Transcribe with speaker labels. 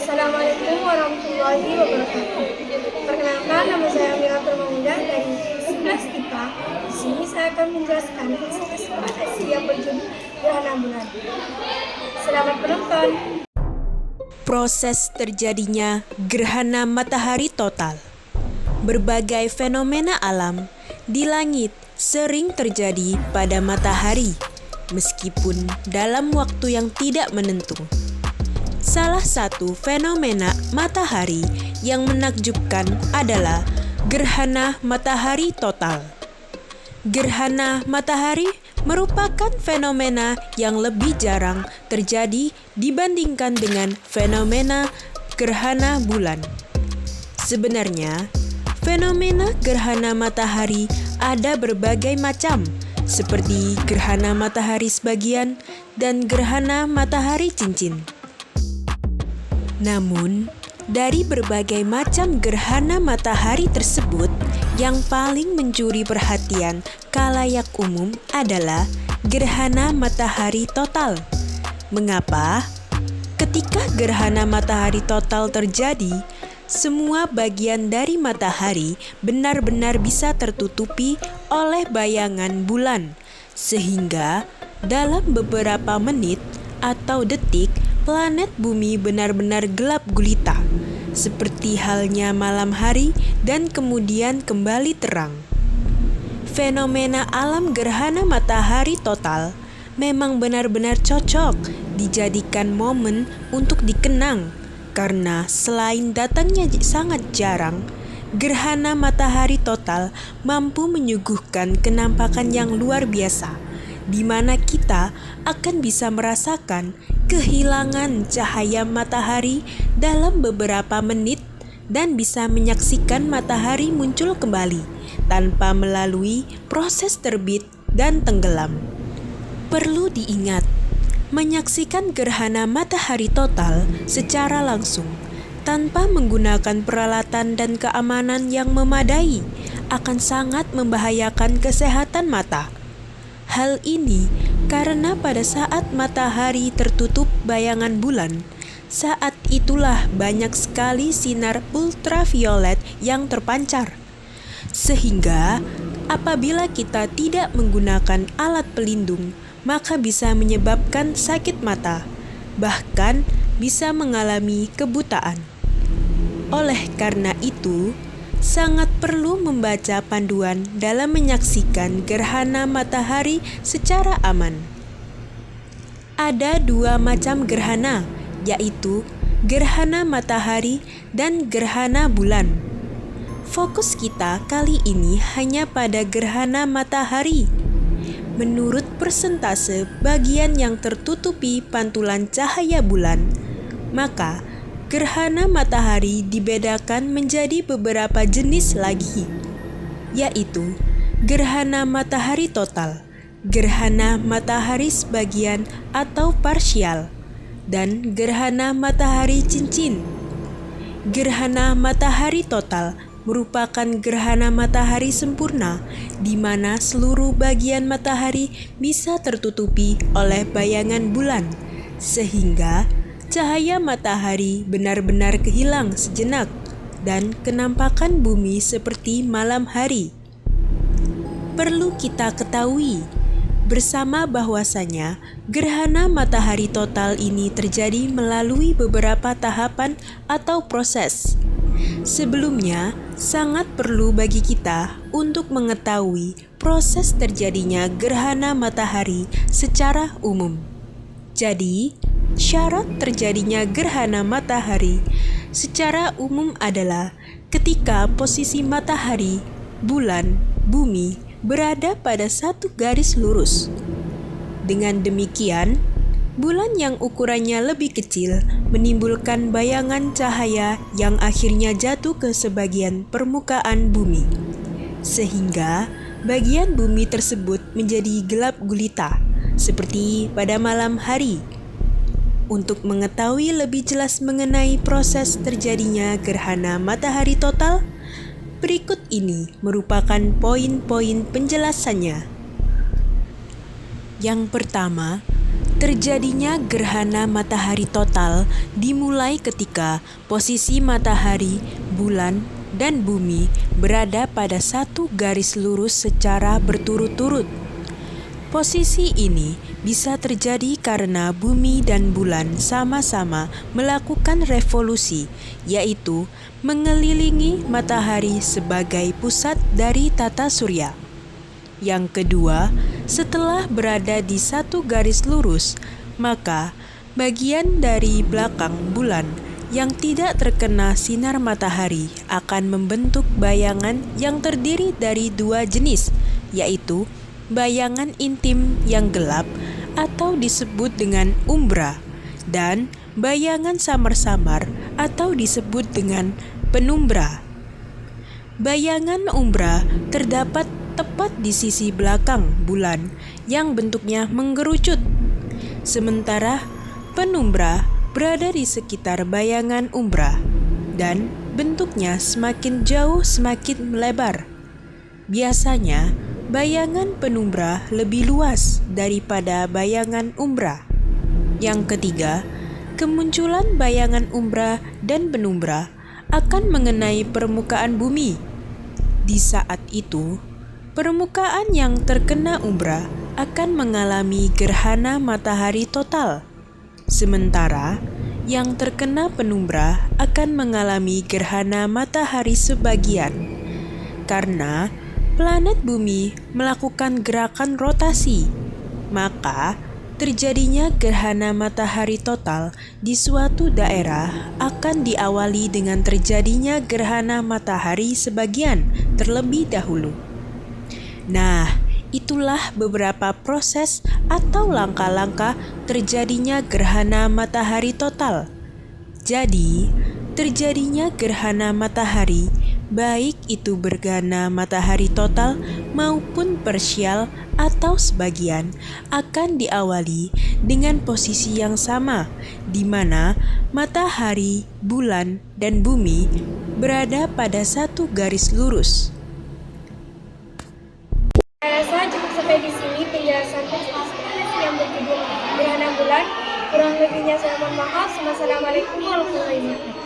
Speaker 1: Assalamualaikum warahmatullahi wabarakatuh. Perkenalkan, nama saya Mila Permamuda dari 11 IPA. Di sini saya akan menjelaskan ekspresi yang berjudul gerhana bulan. Selamat menonton.
Speaker 2: Proses terjadinya gerhana matahari total. Berbagai fenomena alam di langit sering terjadi pada matahari, meskipun dalam waktu yang tidak menentu. Salah satu fenomena matahari yang menakjubkan adalah gerhana matahari total. Gerhana matahari merupakan fenomena yang lebih jarang terjadi dibandingkan dengan fenomena gerhana bulan. Sebenarnya, fenomena gerhana matahari ada berbagai macam, seperti gerhana matahari sebagian dan gerhana matahari cincin. Namun, dari berbagai macam gerhana matahari tersebut, yang paling mencuri perhatian khalayak umum adalah gerhana matahari total. Mengapa? Ketika gerhana matahari total terjadi, semua bagian dari matahari benar-benar bisa tertutupi oleh bayangan bulan, sehingga dalam beberapa menit atau detik, planet bumi benar-benar gelap gulita, seperti halnya malam hari dan kemudian kembali terang. Fenomena alam gerhana matahari total memang benar-benar cocok dijadikan momen untuk dikenang, karena selain datangnya sangat jarang, gerhana matahari total mampu menyuguhkan kenampakan yang luar biasa, di mana kita akan bisa merasakan kehilangan cahaya matahari dalam beberapa menit dan bisa menyaksikan matahari muncul kembali tanpa melalui proses terbit dan tenggelam. Perlu diingat, menyaksikan gerhana matahari total secara langsung tanpa menggunakan peralatan dan keamanan yang memadai akan sangat membahayakan kesehatan mata. Hal ini karena pada saat matahari tertutup bayangan bulan, saat itulah banyak sekali sinar ultraviolet yang terpancar. Sehingga apabila kita tidak menggunakan alat pelindung, maka bisa menyebabkan sakit mata, bahkan bisa mengalami kebutaan. Oleh karena itu, sangat perlu membaca panduan dalam menyaksikan gerhana matahari secara aman. Ada dua macam gerhana, yaitu gerhana matahari dan gerhana bulan. Fokus kita kali ini hanya pada gerhana matahari. Menurut persentase bagian yang tertutupi pantulan cahaya bulan, maka gerhana matahari dibedakan menjadi beberapa jenis lagi, yaitu gerhana matahari total, gerhana matahari sebagian atau parsial, dan gerhana matahari cincin. Gerhana matahari total merupakan gerhana matahari sempurna, di mana seluruh bagian matahari bisa tertutupi oleh bayangan bulan, sehingga cahaya matahari benar-benar kehilang sejenak dan kenampakan bumi seperti malam hari. Perlu kita ketahui bersama bahwasanya gerhana matahari total ini terjadi melalui beberapa tahapan atau proses. Sebelumnya, sangat perlu bagi kita untuk mengetahui proses terjadinya gerhana matahari secara umum. Jadi, syarat terjadinya gerhana matahari secara umum adalah ketika posisi matahari, bulan, bumi berada pada satu garis lurus. Dengan demikian, bulan yang ukurannya lebih kecil menimbulkan bayangan cahaya yang akhirnya jatuh ke sebagian permukaan bumi, sehingga bagian bumi tersebut menjadi gelap gulita, seperti pada malam hari. Untuk mengetahui lebih jelas mengenai proses terjadinya gerhana matahari total, berikut ini merupakan poin-poin penjelasannya. Yang pertama, Terjadinya gerhana matahari total dimulai ketika posisi matahari, bulan, dan bumi berada pada satu garis lurus secara berturut-turut. Posisi ini bisa terjadi karena bumi dan bulan sama-sama melakukan revolusi, yaitu mengelilingi matahari sebagai pusat dari tata surya. Yang kedua, setelah berada di satu garis lurus, maka bagian dari belakang bulan yang tidak terkena sinar matahari akan membentuk bayangan yang terdiri dari dua jenis, yaitu bayangan intim yang gelap atau disebut dengan umbra, dan bayangan samar-samar atau disebut dengan penumbra. Bayangan umbra terdapat tepat di sisi belakang bulan yang bentuknya menggerucut, sementara penumbra berada di sekitar bayangan umbra dan bentuknya semakin jauh semakin melebar. Biasanya, bayangan penumbra lebih luas daripada bayangan umbra. Yang ketiga, kemunculan bayangan umbra dan penumbra akan mengenai permukaan bumi. Di saat itu, permukaan yang terkena umbra akan mengalami gerhana matahari total, sementara yang terkena penumbra akan mengalami gerhana matahari sebagian. Karena planet bumi melakukan gerakan rotasi, maka terjadinya gerhana matahari total di suatu daerah akan diawali dengan terjadinya gerhana matahari sebagian terlebih dahulu. Nah, itulah beberapa proses atau langkah-langkah terjadinya gerhana matahari total. Jadi, terjadinya gerhana matahari, baik itu gerhana matahari total maupun parsial atau sebagian, akan diawali dengan posisi yang sama, di mana matahari, bulan, dan bumi berada pada satu garis lurus.
Speaker 1: Saya rasa cukup sampai di sini penjelasan teks inspirasi yang berjudul Gerhana Bulan. Kurang lebihnya saya mohon maaf. Wassalamualaikum warahmatullahi wabarakatuh.